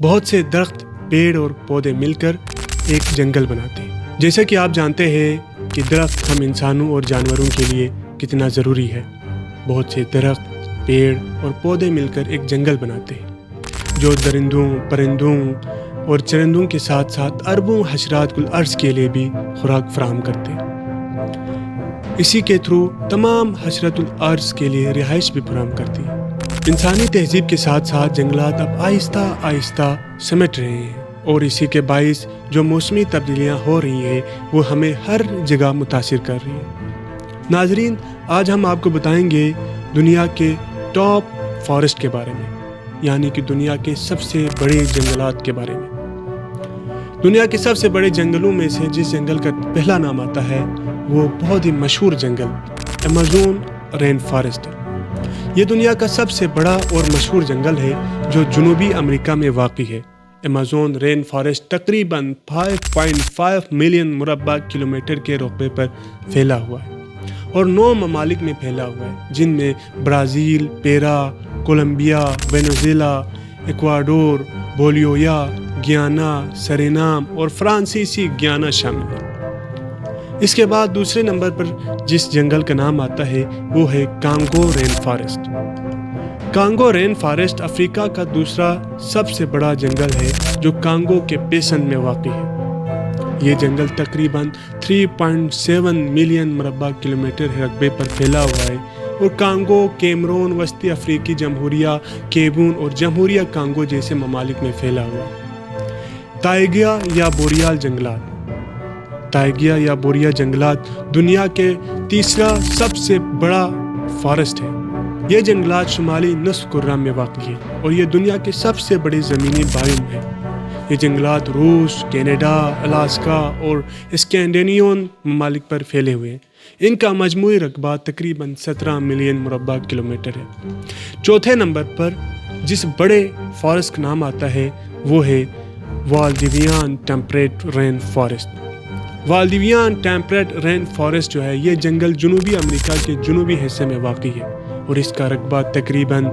بہت سے درخت، پیڑ اور پودے مل کر ایک جنگل بناتے ہیں۔ جیسا کہ آپ جانتے ہیں کہ درخت ہم انسانوں اور جانوروں کے لیے کتنا ضروری ہے۔ بہت سے درخت، پیڑ اور پودے مل کر ایک جنگل بناتے ہیں جو درندوں، پرندوں اور چرندوں کے ساتھ ساتھ اربوں حشرات الارض کے لیے بھی خوراک فراہم کرتے ہیں۔ اسی کے تھرو تمام حشرات الارض کے لیے رہائش بھی فراہم کرتی ہے۔ انسانی تہذیب کے ساتھ ساتھ جنگلات اب آہستہ آہستہ سمٹ رہے ہیں، اور اسی کے باعث جو موسمی تبدیلیاں ہو رہی ہیں وہ ہمیں ہر جگہ متاثر کر رہی ہیں۔ ناظرین، آج ہم آپ کو بتائیں گے دنیا کے ٹاپ فارسٹ کے بارے میں، یعنی کہ دنیا کے سب سے بڑے جنگلات کے بارے میں۔ دنیا کے سب سے بڑے جنگلوں میں سے جس جنگل کا پہلا نام آتا ہے وہ بہت ہی مشہور جنگل ایمیزون رین فارسٹ ہے۔ یہ دنیا کا سب سے بڑا اور مشہور جنگل ہے جو جنوبی امریکہ میں واقع ہے۔ ایمیزون رین فارسٹ تقریباً 5.5 ملین مربع کلومیٹر کے رقبے پر پھیلا ہوا ہے اور 9 ممالک میں پھیلا ہوا ہے، جن میں Brazil, Peru, Colombia, Venezuela, Ecuador, Bolivia, Guyana, Suriname اور فرانسیسی گیانا شامل ہیں۔ اس کے بعد دوسرے نمبر پر جس جنگل کا نام آتا ہے وہ ہے Congo rainforest. Congo rainforest افریقہ کا دوسرا سب سے بڑا جنگل ہے جو کانگو کے بیسن میں واقع ہے۔ یہ جنگل تقریباً 3.7 ملین مربع کلومیٹر رقبے پر پھیلا ہوا ہے اور کانگو، کیمرون، وسطی افریقی جمہوریہ، کیبون اور جمہوریہ کانگو جیسے ممالک میں پھیلا ہوا ہے۔ تائیگا یا بوریال جنگلات۔ تائیگا یا بوریا جنگلات دنیا کے تیسرا سب سے بڑا فارسٹ ہے۔ یہ جنگلات شمالی نصف کرہ میں واقع ہے اور یہ دنیا کے سب سے بڑے زمینی بائیوم ہے۔ یہ جنگلات روس، کینیڈا، الاسکا اور اسکینڈینیوین ممالک پر پھیلے ہوئے ہیں۔ ان کا مجموعی رقبہ تقریباً 17 ملین مربع کلومیٹر ہے۔ چوتھے نمبر پر جس بڑے فارسٹ کا نام آتا ہے وہ ہے Valdivian temperate rainforest. Valdivian temperate rainforest جو ہے یہ جنگل جنوبی امریکہ کے جنوبی حصے میں واقع ہے اور اس کا رقبہ تقریباً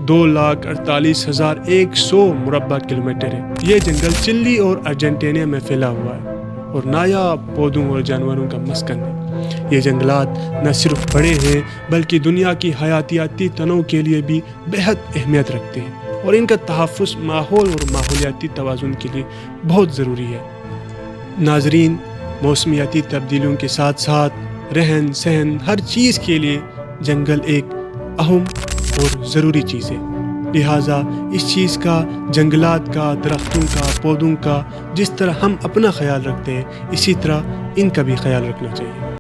2,48,100 مربع کلومیٹر ہے۔ یہ جنگل چلی اور ارجنٹینا میں پھیلا ہوا ہے اور نایاب پودوں اور جانوروں کا مسکن ہے۔ یہ جنگلات نہ صرف بڑے ہیں بلکہ دنیا کی حیاتیاتی تنوع کے لیے بھی بہت اہمیت رکھتے ہیں اور ان کا تحفظ ماحول اور ماحولیاتی توازن کے لیے بہت ضروری ہے۔ ناظرین، موسمیاتی تبدیلیوں کے ساتھ ساتھ رہن سہن ہر چیز کے لیے جنگل ایک اہم اور ضروری چیز ہے۔ لہٰذا اس چیز کا، جنگلات کا، درختوں کا، پودوں کا جس طرح ہم اپنا خیال رکھتے ہیں اسی طرح ان کا بھی خیال رکھنا چاہیے۔